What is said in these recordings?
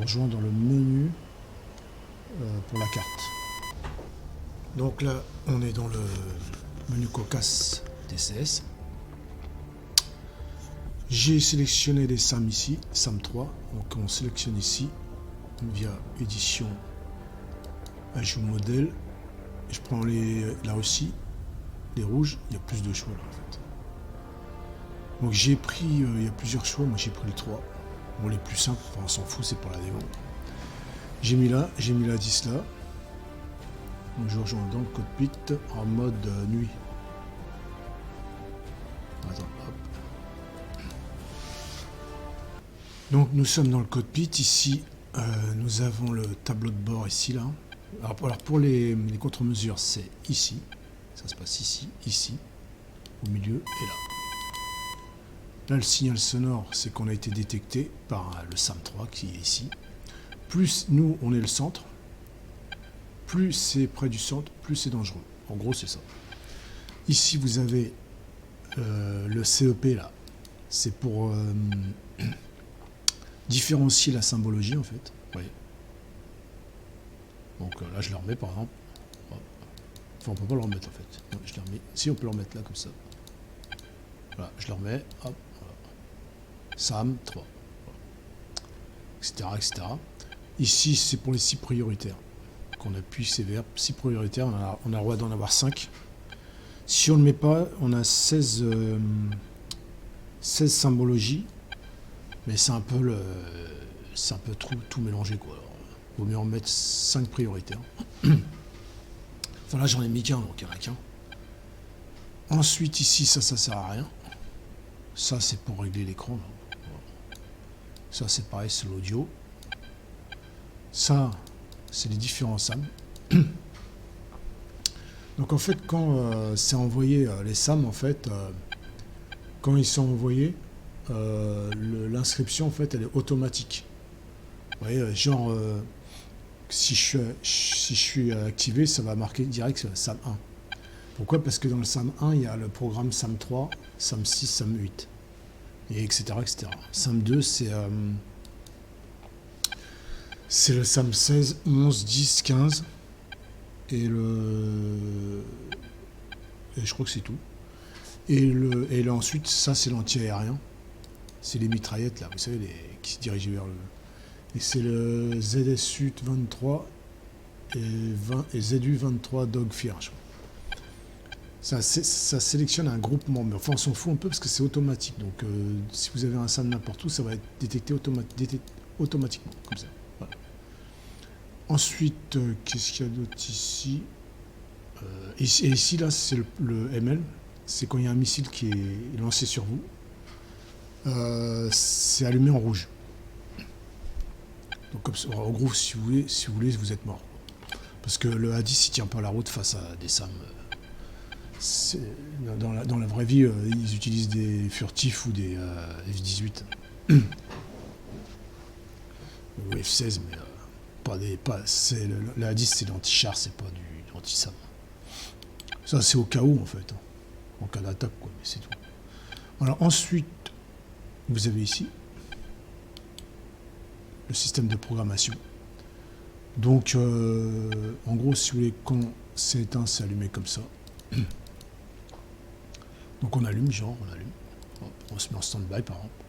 rejoins dans le menu pour la carte. Donc là, on est dans le menu cocasse DCS. J'ai sélectionné les SAM ici, SAM 3. Donc on sélectionne ici via édition, ajout modèle. Je prends là aussi les rouges. Il y a plus de choix là en fait. Donc j'ai pris, il y a plusieurs choix. Moi j'ai pris les 3. Bon, les plus simples, enfin, on s'en fout, c'est pour la démo. J'ai mis la 10 là. Donc je rejoins dans le cockpit en mode nuit. Attends, hop. Donc nous sommes dans le cockpit. Ici, nous avons le tableau de bord ici là. Alors pour les contre-mesures, c'est ici. Ça se passe ici, ici, au milieu et là. Là, le signal sonore, c'est qu'on a été détecté par le SAM 3 qui est ici. Plus nous, on est le centre, plus c'est près du centre, plus c'est dangereux. En gros, c'est ça. Ici, vous avez le CEP là. C'est pour différencier la symbologie en fait. Vous voyez. Donc là, je le remets par exemple. Enfin, on peut pas le remettre en fait. Non, je le remets. Si, on peut le remettre là comme ça. Voilà, je le remets. Hop. SAM 3, etc., etc. Ici, c'est pour les 6 prioritaires. Donc on appuie ces verbes, 6 prioritaires, on a le droit d'en avoir 5. Si on ne le met pas, on a 16 symbologies, mais c'est un peu tout mélangé quoi. Il vaut mieux en mettre 5 prioritaires. Enfin là, j'en ai mis qu'un, donc il n'y en a qu'un. Ensuite, ici, ça sert à rien. Ça, c'est pour régler l'écran. Ça, c'est pareil, c'est l'audio. Ça, c'est les différents SAM. Donc, en fait, quand c'est envoyé, les SAM, en fait, quand ils sont envoyés, l'inscription, en fait, elle est automatique. Vous voyez, genre, si je suis activé, ça va marquer direct SAM 1. Pourquoi? Parce que dans le SAM 1, il y a le programme SAM 3, SAM 6, SAM 8. Et etc. SAM 2, c'est le SAM 16, 11, 10, 15. Et je crois que c'est tout. Et là, ensuite, ça, c'est l'anti-aérien. C'est les mitraillettes, là, vous savez, qui se dirigent vers le... Et c'est le ZSU 23 et ZU 23 Dogfire, je crois. Ça sélectionne un groupement, mais enfin on s'en fout un peu parce que c'est automatique. Donc si vous avez un SAM n'importe où, ça va être détecté automatiquement, comme ça. Voilà. Ensuite, qu'est-ce qu'il y a d'autre ici? Et ici, là, c'est le ML. C'est quand il y a un missile qui est lancé sur vous. C'est allumé en rouge. Donc comme ça, en gros, si vous voulez, vous êtes mort. Parce que le A10, il tient pas la route face à des SAM. Dans la vraie vie, ils utilisent des furtifs ou des F-18 ou F-16, mais la A10 c'est l'anti-char, c'est pas du anti-SAM. Ça c'est au cas où en fait, en cas d'attaque quoi, mais c'est tout. Alors ensuite, vous avez ici le système de programmation. Donc en gros, si vous voulez, quand c'est éteint, c'est allumé comme ça. Donc on allume, on se met en stand-by par exemple.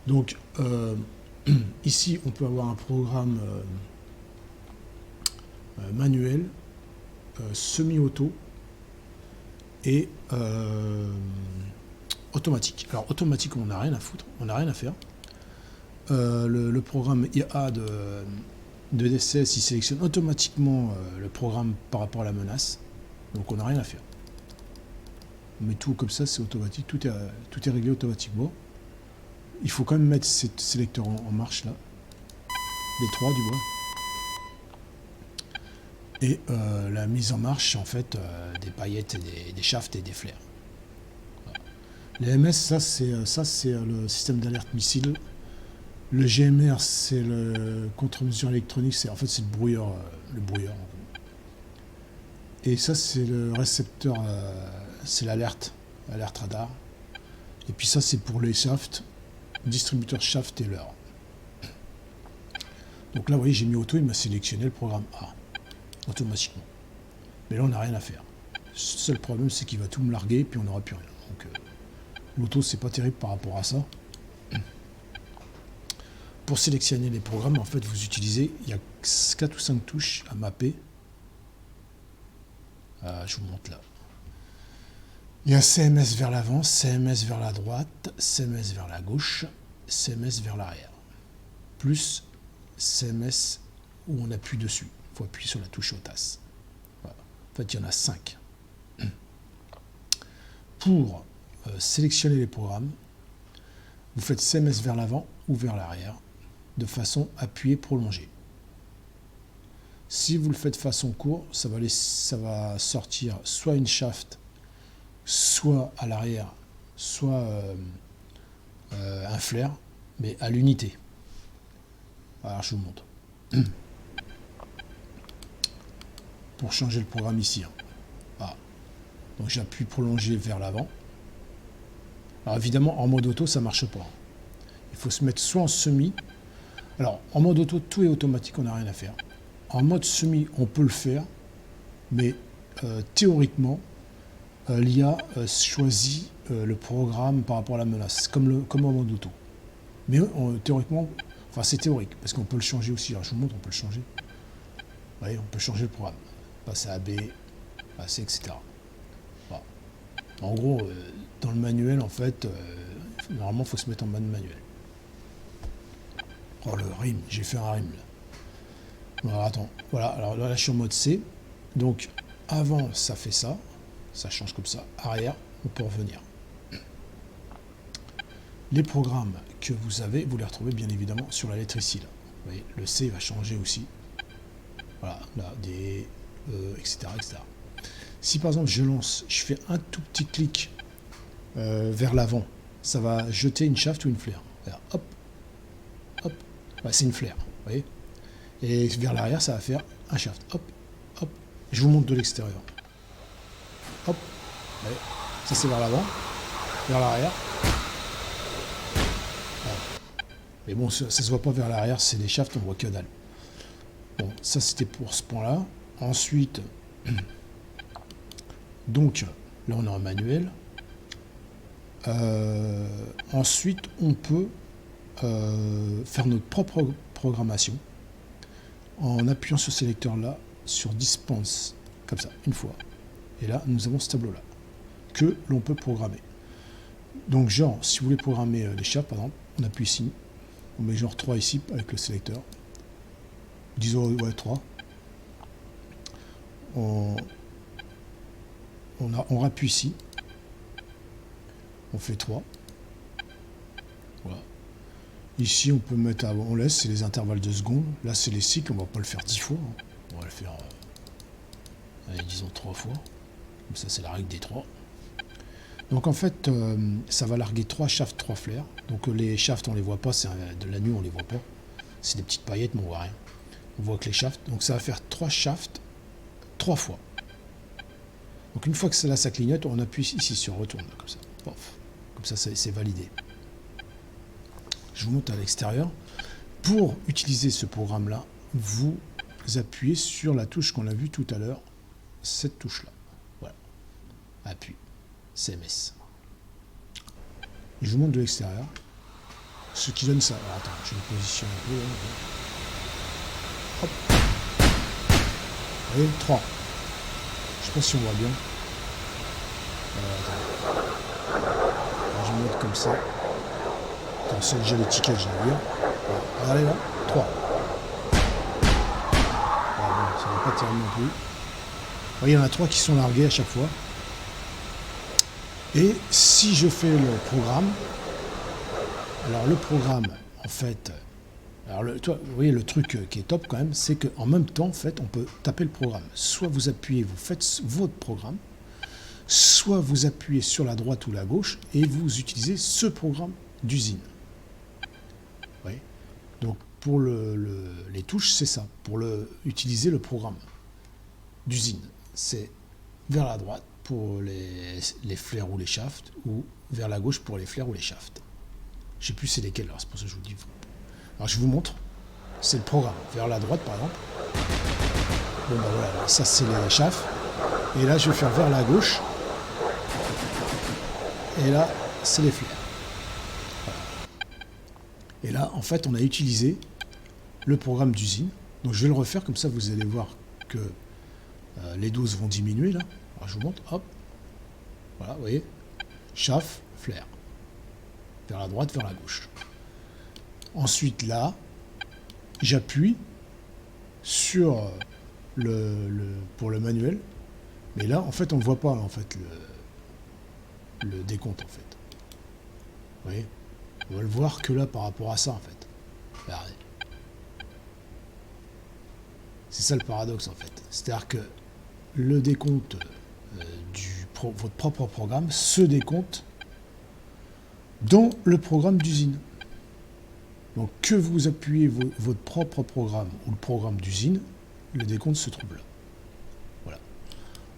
Donc ici on peut avoir un programme manuel, semi-auto et automatique. Alors automatique on n'a rien à foutre, on n'a rien à faire. Le programme IA de DCS il sélectionne automatiquement le programme par rapport à la menace, donc on n'a rien à faire. Mais tout comme ça, c'est automatique, tout est réglé automatiquement. Il faut quand même mettre ces sélecteurs en marche là, les 3 du moins. Et la mise en marche, en fait, des paillettes, et des shafts et des flares. Voilà. Les MS, ça c'est le système d'alerte missile. Le GMR, c'est le contre-mesure électronique, c'est le brouilleur. Et ça, c'est le récepteur, c'est l'alerte radar. Et puis ça, c'est pour les shafts, distributeur shaft et leurre. Donc là, vous voyez, j'ai mis auto, il m'a sélectionné le programme A, automatiquement. Mais là, on n'a rien à faire. Le seul problème, c'est qu'il va tout me larguer, puis on n'aura plus rien. Donc l'auto, c'est pas terrible par rapport à ça. Pour sélectionner les programmes, en fait, vous utilisez, il y a 4 ou 5 touches à mapper. Je vous montre là. Il y a CMS vers l'avant, CMS vers la droite, CMS vers la gauche, CMS vers l'arrière. Plus CMS où on appuie dessus. Il faut appuyer sur la touche HOTAS. Voilà. En fait, il y en a 5. Pour sélectionner les programmes, vous faites CMS vers l'avant ou vers l'arrière de façon appuyée prolongée. Si vous le faites de façon courte, ça va sortir soit une shaft, soit à l'arrière, soit un flair, mais à l'unité. Alors je vous montre. Pour changer le programme ici. Voilà. Donc j'appuie prolonger vers l'avant. Alors évidemment, en mode auto, ça ne marche pas. Il faut se mettre soit en semi. Alors en mode auto, tout est automatique, on n'a rien à faire. En mode semi, on peut le faire, mais théoriquement, l'IA choisit le programme par rapport à la menace, comme en mode auto. Mais théoriquement, enfin c'est théorique, parce qu'on peut le changer aussi. Alors je vous montre, on peut le changer. Vous voyez, on peut changer le programme. Passer à B, passer, etc. Voilà. En gros, dans le manuel, en fait, normalement, il faut se mettre en mode manuel. Oh, le rime, j'ai fait un rime là. Alors, attends, voilà, alors là, je suis en mode C. Donc, avant, ça fait ça. Ça change comme ça. Arrière, on peut revenir. Les programmes que vous avez, vous les retrouvez bien évidemment sur la lettre ici. Là. Vous voyez, le C va changer aussi. Voilà, là, D, E, etc., etc. Si par exemple, je lance, je fais un tout petit clic vers l'avant, ça va jeter une shaft ou une flair. Alors, hop, hop, ouais, c'est une flair, vous voyez. Et vers l'arrière, ça va faire un shaft. Hop, hop. Je vous montre de l'extérieur. Hop. Ouais. Ça, c'est vers l'avant. Vers l'arrière. Ouais. Mais bon, ça se voit pas vers l'arrière, c'est des shafts, on voit que dalle. Bon, ça, c'était pour ce point-là. Ensuite, donc, là, on est en manuel. Ensuite, on peut faire notre propre programmation en appuyant sur ce sélecteur-là, sur Dispense, comme ça, une fois. Et là, nous avons ce tableau-là, que l'on peut programmer. Donc, genre, si vous voulez programmer les shafts, par exemple, on appuie ici, on met genre 3 ici, avec le sélecteur. Disons, ouais, 3. On rappuie ici. On fait 3. Voilà. Ici, on peut mettre on laisse, c'est les intervalles de secondes. Là, c'est les cycles, on ne va pas le faire 10 fois. Hein. On va le faire, allez, disons 3 fois. Comme ça, c'est la règle des 3. Donc, en fait, ça va larguer 3 shafts, 3 flares. Donc, les shafts, on ne les voit pas. C'est de la nuit, on ne les voit pas. C'est des petites paillettes, mais on ne voit rien. On voit que les shafts. Donc, ça va faire 3 shafts 3 fois. Donc, une fois que là, ça clignote, on appuie ici sur retourne, comme ça. Pof. Comme ça, c'est validé. Je vous montre à l'extérieur. Pour utiliser ce programme-là, vous appuyez sur la touche qu'on a vue tout à l'heure, cette touche-là. Voilà. Appui. CMS. Je vous montre de l'extérieur. Ce qui donne ça. Alors, attends, je vais me positionner un peu. Hop. Vous voyez, 3. Je sais pas si on voit bien. Alors, je vais me mettre comme ça. Attends, c'est déjà l'étiquette, je vais dire. Voilà. Regardez là, 3. Voilà, bon, ça ne va pas terrible non plus. Vous voyez, il y en a 3 qui sont largués à chaque fois. Et si je fais le programme, alors le programme, en fait, alors vous voyez, le truc qui est top quand même, c'est qu'en même temps, en fait, on peut taper le programme. Soit vous appuyez, vous faites votre programme, soit vous appuyez sur la droite ou la gauche et vous utilisez ce programme d'usine. Oui. Donc pour les touches, c'est ça. Pour utiliser le programme d'usine, c'est vers la droite pour les flares ou les shafts, ou vers la gauche pour les flares ou les shafts. Je ne sais plus c'est lesquels, alors c'est pour ça que je vous dis. Alors je vous montre. c'est le programme. Vers la droite, par exemple. Bon, ben voilà, ça c'est les chafs. Et là, je vais faire vers la gauche. Et là, c'est les flares. Et là, en fait, on a utilisé le programme d'usine. Donc, je vais le refaire, comme ça, vous allez voir que les doses vont diminuer, là. Alors, je vous montre, hop. Voilà, vous voyez. Chaff, flare. Vers la droite, vers la gauche. Ensuite, là, j'appuie sur pour le manuel. Mais là, en fait, on ne voit pas, en fait, le décompte, en fait. Vous voyez? On va le voir que là, par rapport à ça, en fait. Regardez. C'est ça le paradoxe, en fait. C'est-à-dire que le décompte votre propre programme se décompte dans le programme d'usine. Donc, que vous appuyez votre propre programme ou le programme d'usine, le décompte se trouve là. Voilà.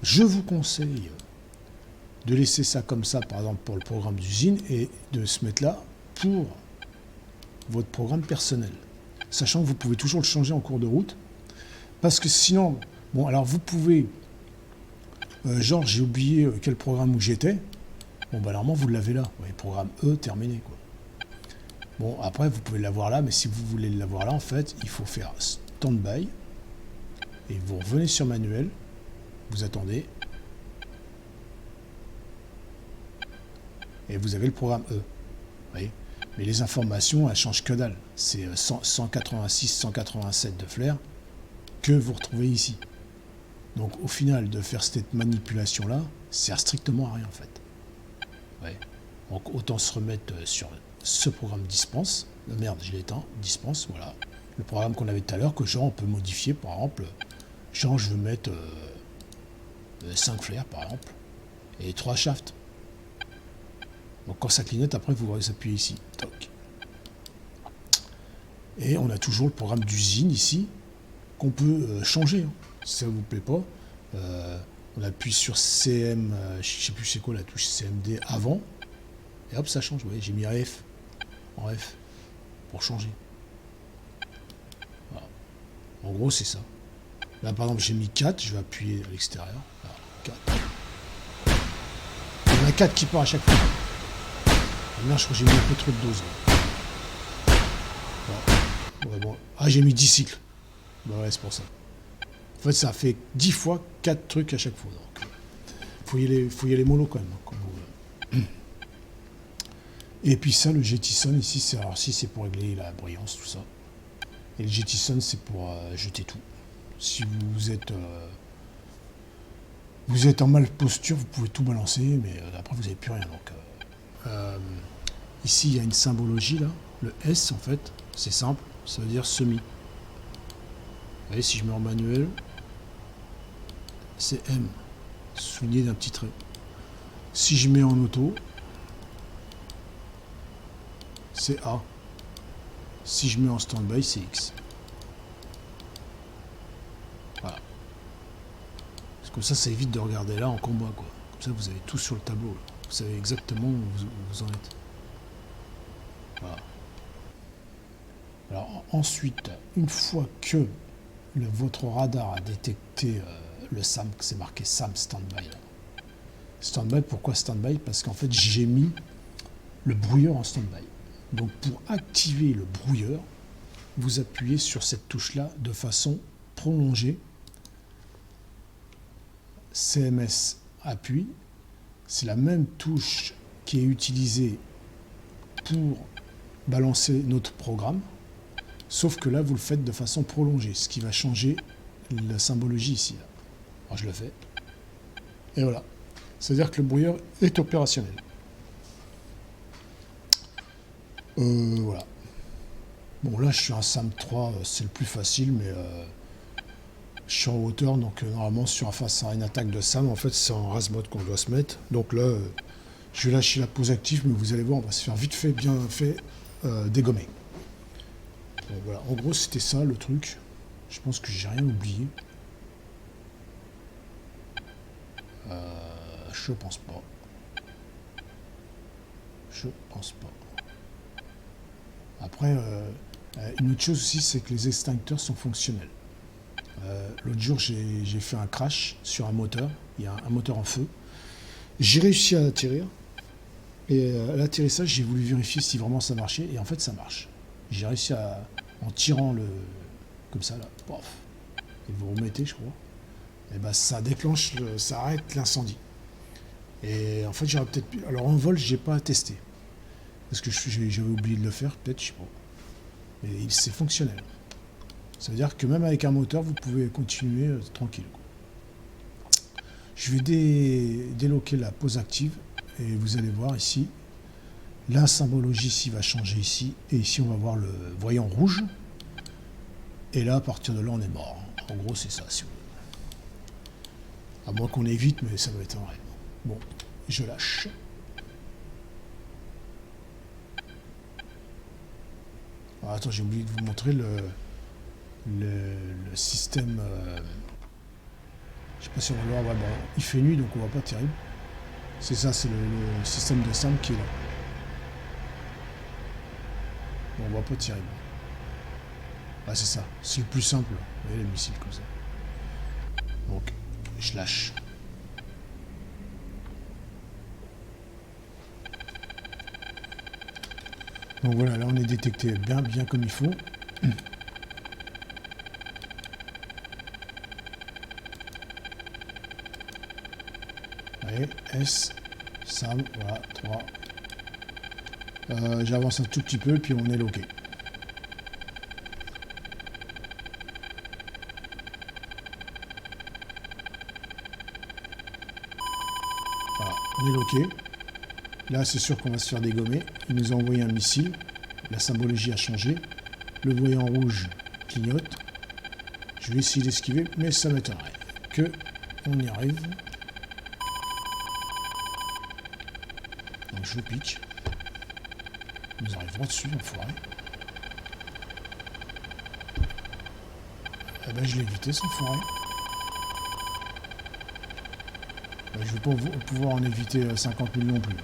Je vous conseille de laisser ça comme ça, par exemple, pour le programme d'usine, et de se mettre là pour votre programme personnel. Sachant que vous pouvez toujours le changer en cours de route. Parce que sinon, bon, alors vous pouvez, genre, j'ai oublié quel programme où j'étais. Bon, bah, normalement, vous l'avez là. Vous voyez, programme E, terminé, quoi. Bon, après, vous pouvez l'avoir là, mais si vous voulez l'avoir là, en fait, il faut faire stand-by. Et vous revenez sur manuel. Vous attendez. Et vous avez le programme E. Vous voyez. Mais les informations, elles changent que dalle. C'est 186, 187 de flair que vous retrouvez ici. Donc, au final, de faire cette manipulation-là, sert strictement à rien, en fait. Ouais. Donc, autant se remettre sur ce programme dispense. Merde, je l'ai éteint. Dispense, voilà. Le programme qu'on avait tout à l'heure, que genre, on peut modifier, par exemple. Genre, je veux mettre 5 flares, par exemple, et 3 shafts. Donc, quand ça clignote, après, vous appuyez ici. Toc. Et on a toujours le programme d'usine ici, qu'on peut changer. Hein. Si ça ne vous plaît pas, on appuie sur CM, je ne sais plus c'est quoi la touche CMD avant, et hop, ça change. Vous voyez, j'ai mis F en F pour changer. Voilà. En gros, c'est ça. Là, par exemple, j'ai mis 4, je vais appuyer à l'extérieur. Voilà, 4. Il y en a 4 qui part à chaque fois. Là, je crois que j'ai mis un peu trop de doses. Voilà. Ouais, bon. Ah, j'ai mis 10 cycles. Bah ouais, c'est pour ça. En fait, ça fait 10 fois 4 trucs à chaque fois. Donc, faut y aller mollo quand même. Hein, comme vous... Et puis ça, le jettison ici, c'est pour régler la brillance, tout ça. Et le jettison, c'est pour jeter tout. Si vous êtes en mal posture, vous pouvez tout balancer, mais après vous n'avez plus rien. Donc, ici, il y a une symbologie là. Le S, en fait, c'est simple. Ça veut dire semi. Vous voyez, si je mets en manuel, c'est M, souligné d'un petit trait. Si je mets en auto, c'est A. Si je mets en stand-by, c'est X. Voilà. Parce que ça évite de regarder là en combat, quoi. Comme ça, vous avez tout sur le tableau. Là. Vous savez exactement où vous en êtes. Voilà. Alors ensuite, une fois que votre radar a détecté le SAM, que c'est marqué SAM Standby. Standby, pourquoi Standby? Parce qu'en fait, j'ai mis le brouilleur en Standby. Donc pour activer le brouilleur, vous appuyez sur cette touche-là de façon prolongée. CMS appuie. C'est la même touche qui est utilisée pour balancer notre programme. Sauf que là, vous le faites de façon prolongée, ce qui va changer la symbologie ici. Là. Alors, je le fais. Et voilà. C'est-à-dire que le brouilleur est opérationnel. Voilà. Bon, là, je suis un SAM 3, c'est le plus facile, mais je suis en hauteur, donc normalement, face à une attaque de SAM, en fait, c'est en RAS mode qu'on doit se mettre. Donc là, je vais lâcher la pause active, mais vous allez voir, on va se faire vite fait, bien fait, dégommer. Donc, voilà, en gros, c'était ça le truc. Je pense que j'ai rien oublié. Je pense pas. Je pense pas. Après, Une autre chose aussi, c'est que les extincteurs sont fonctionnels. L'autre jour, j'ai fait un crash sur un moteur. Il y a un moteur en feu. J'ai réussi à atterrir. Et à l'atterrissage, j'ai voulu vérifier si vraiment ça marchait. Et en fait, ça marche. J'ai réussi à, en tirant le... comme ça, là. Pof. Et vous remettez, je crois. Et ben, ça déclenche, ça arrête l'incendie. Et en fait, j'aurais peut-être pu... Alors, en vol, j'ai pas testé. Parce que j'avais oublié de le faire, peut-être, je sais pas. Mais c'est fonctionnel. Ça veut dire que même avec un moteur, vous pouvez continuer tranquille. Je vais déloquer la pause active et vous allez voir ici, la symbologie ici va changer ici et ici on va voir le voyant rouge et là à partir de là on est mort. En gros c'est ça. Si vous voulez. À moins qu'on évite, mais ça va être un rêve. Bon, je lâche. Alors, attends, j'ai oublié de vous montrer le système. Je sais pas si on va le voir. Ouais, bon, il fait nuit donc on voit pas terrible. C'est ça, c'est le système de SAM qui est là. Bon, on voit pas terrible. Ah, c'est ça, c'est le plus simple. Vous voyez les missiles comme ça. Donc, je lâche. Donc voilà, là on est détecté bien comme il faut. Allez, S, SAM, voilà, 3. J'avance un tout petit peu, puis on est loqué. Voilà, on est loqué. Là, c'est sûr qu'on va se faire dégommer. Il nous a envoyé un missile. La symbologie a changé. Le voyant rouge clignote. Je vais essayer d'esquiver, mais ça m'étonnerait que on y arrive. Donc je le pique. Il nous arrive droit dessus, enfoiré. Eh ben je l'ai évité, cet enfoiré. Ben, je vais pas pouvoir en éviter 50 000 non plus.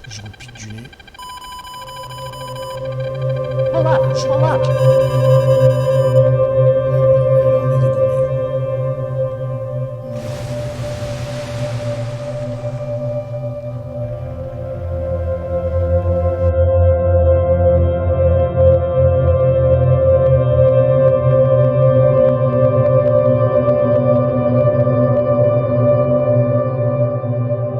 Je repique du nez. Je m'embarque.